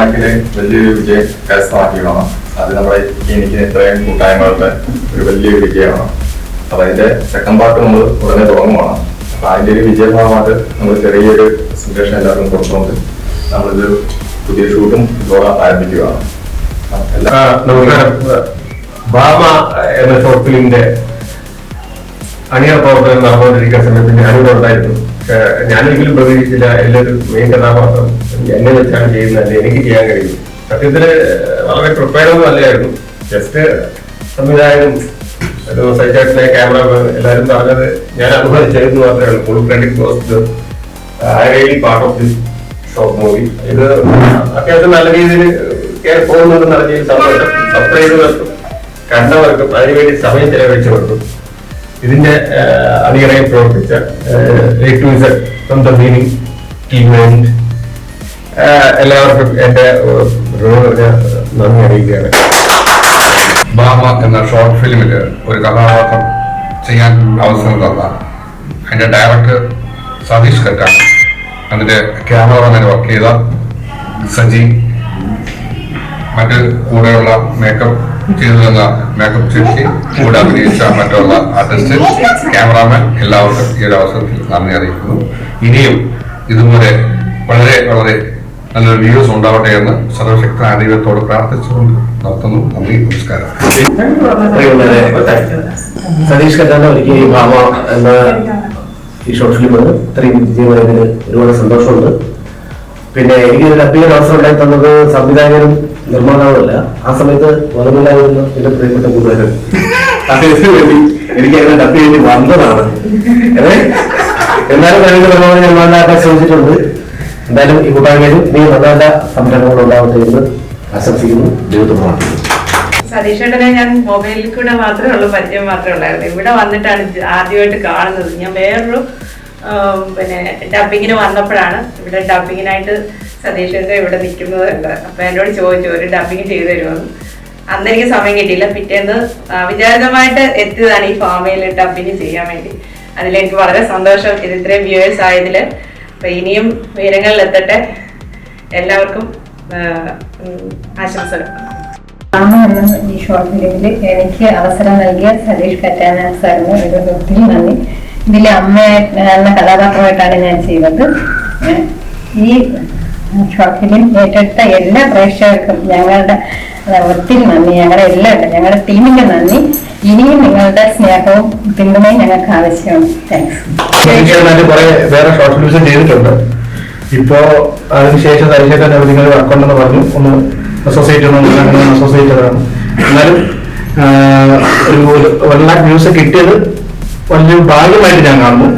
കണക്കിന് വലിയൊരു വിജയം കരസ്ഥമാക്കിയതാണ്. അത് നമ്മുടെ എനിക്ക് ഇത്രയും കൂട്ടായ്മകളുടെ ഒരു വലിയൊരു വിജയമാണ്. അപ്പൊ അതിന്റെ സെക്കൻഡ് പാർട്ട് നമ്മൾ ഉടനെ തുടങ്ങുവാണ്. അപ്പൊ അതിന്റെ ഒരു വിജയഭാഗമായിട്ട് നമ്മൾ ചെറിയൊരു പ്രസന്റേഷൻ എല്ലാവർക്കും കൊടുത്തുകൊണ്ട് നമ്മളിത് പുതിയ ഷൂട്ടും ഇതോടെ ആരംഭിക്കുകയാണ്. ഭാമ എന്ന ഷോർട്ട് ഫിലിമിന്റെ അണിയർ പ്രവർത്തനം നടന്നുകൊണ്ടിരിക്കുന്ന സമയത്ത് ഞാനിവിടെ ഉണ്ടായിരുന്നു. ഞാനൊരിക്കലും പ്രതീക്ഷിച്ചില്ല എല്ലാവരും മെയിൻ കഥാപാത്രം എന്നെ വെച്ചാണ് ചെയ്യുന്നത്, എനിക്ക് ചെയ്യാൻ കഴിയും. സത്യത്തില് വളരെ പ്രിപ്പയർഡൊന്നും അല്ലായിരുന്നു. ജസ്റ്റ് സംവിധായകനും ഒരു സൈറ്റായിട്ടിലെ ക്യാമറമാൻ എല്ലാവരും പറഞ്ഞത് ഞാൻ അനുഭവിച്ചതെന്ന് മാത്രമേ ഉള്ളൂ. Full credit goes I really part of this short movie. ഇത് അത്യാവശ്യം നല്ല രീതിയിൽ പോകുന്നുണ്ടെന്ന് അറിഞ്ഞതിൽ സന്തോഷം. സബ്സ്ക്രൈബർക്കും കണ്ടവർക്കും അതിനുവേണ്ടി സമയം ചെലവഴിച്ചവർക്കും ഇതിന്റെ അണിയറയിൽ പ്രവർത്തിച്ച സ്വന്തം മീനിങ് ടീം എല്ലാവർക്കും എന്റെ നന്ദി അറിയിക്കുകയാണ്. ഭാമ എന്ന ഷോർട്ട് ഫിലിമിൽ ഒരു കഥാപാത്രം ചെയ്യാൻ അവസരം തന്ന അതിന്റെ ഡയറക്ടർ സതീഷ് കറ്റാണ്. അതിന്റെ ക്യാമറമാനായി വർക്ക് ചെയ്ത സജി, മറ്റ് കൂടെയുള്ള മേക്കപ്പ് ചെയ്തു തന്ന മേക്കപ്പ് ചേച്ചി, കൂടെ അഭിനയിച്ച മറ്റുള്ള ആർട്ടിസ്റ്റ്, ക്യാമറാമാൻ, എല്ലാവർക്കും ഈ ഒരു അവസരത്തിൽ നന്ദി അറിയിക്കുന്നു. ഇനിയും ഇതുപോലെ വളരെ വളരെ നല്ലൊരു വ്യൂസ് ഉണ്ടാവട്ടെ എന്ന് സർവശക്തനായ ദൈവത്തോട് പ്രാർത്ഥിച്ചുകൊണ്ട് നിർത്തുന്നു. നന്ദി, നമസ്കാരം. സതീഷ് കറ്റാന്റെ ഒരിക്കൽ ഈ ഭാമ എന്ന ഈ ഷോർട്ട് ഫിലിം ഇത്രയും വിജയമായതിന് ഒരുപാട് സന്തോഷമുണ്ട്. പിന്നെ എനിക്ക് ഡബ് ചെയ്യാൻ അവസരം ഉണ്ടായി തന്നത് സംവിധായകനും നിർമ്മാതാവുമല്ല, ആ സമയത്ത് വളമില്ലായിരുന്ന എന്റെ പ്രിയപ്പെട്ട കൂട്ടുകാരൻ. അദ്ദേഹത്തിന് വേണ്ടി എനിക്ക് അങ്ങനെ ഡബ് ചെയ്യേണ്ടി വന്നതാണ്. എന്നാലും അതിന്റെ പരമാവധി ഞാൻ നന്നാക്കാൻ ശ്രമിച്ചിട്ടുണ്ട്. എന്തായാലും ഈ കൂട്ടായ്മയിലും നീ നല്ല നല്ല സംരംഭങ്ങൾ ഉണ്ടാവട്ടെ എന്ന് ആശംസിക്കുന്നു. ദൈവത്തെ പ്രാർത്ഥിക്കുന്നു. സതീഷേട്ടനെ ഞാൻ മൊബൈലിൽ കൂടെ മാത്രമേ ഉള്ളൂ, പരിചയം മാത്രമേ ഉള്ളായിരുന്നു. ഇവിടെ വന്നിട്ടാണ് ആദ്യമായിട്ട് കാണുന്നത്. ഞാൻ വേറൊരു ഡബിങ്ങിന് വന്നപ്പോഴാണ് ഇവിടെ ഡബിങ്ങിനായിട്ട് സതീഷേട്ടൻ ഇവിടെ നിൽക്കുന്നത് കണ്ടത്. അപ്പൊ എന്നോട് ചോദിച്ചു ഒരു ഡബിങ് ചെയ്തു തരുമെന്ന്. അന്ന് എനിക്ക് സമയം കിട്ടിയില്ല. പിറ്റേന്ന് വിചാരിതമായിട്ട് എത്തിയതാണ് ഈ ഫാമയിൽ ഡബിങ് ചെയ്യാൻ വേണ്ടി. അതിലെനിക്ക് വളരെ സന്തോഷം, ഇത് ഇത്രയും വ്യൂവേഴ്സ് ആയതില്. അപ്പൊ ഇനിയും ഉയരങ്ങളിൽ എത്തട്ടെ. എല്ലാവർക്കും ആശംസകൾ. ഈ ഷോർട്ട് ഫിലിമിൽ എനിക്ക് അവസരം നൽകിയ സതീഷ് കറ്റാന സാറിന് ഒത്തിരി നന്ദി. ഇതിലെ അമ്മ എന്ന കഥാപാത്രമായിട്ടാണ് ഞാൻ ചെയ്തത്. ഈ ഷോർട്ട് ഫിലിം ഏറ്റെടുത്ത എല്ലാ പ്രേക്ഷകർക്കും ഞങ്ങളുടെ ഒത്തിരി നന്ദി. ഞങ്ങളുടെ ടീമിന്റെ നന്ദി. ഇനിയും നിങ്ങളുടെ സ്നേഹവും പിന്തുണയും ഞങ്ങൾക്ക് ആവശ്യമാണ്. താങ്ക്സ്. കുറെ വേറെ ഷോർട്ട് ഫിലിംസ് ചെയ്തിട്ടുണ്ട്. ഇപ്പോ അതിനുശേഷം സതീഷേട്ടൻ നിങ്ങൾ വർക്കുണ്ടെന്ന് പറഞ്ഞു. ഒന്ന് അസോസിയേറ്റ് അസോസിയേറ്റഡാണ്. എന്നാലും ഒരു 1 lakh വ്യൂസ് കിട്ടിയത് വലിയൊരു ഭാഗ്യമായിട്ട് ഞാൻ കാണുന്നു.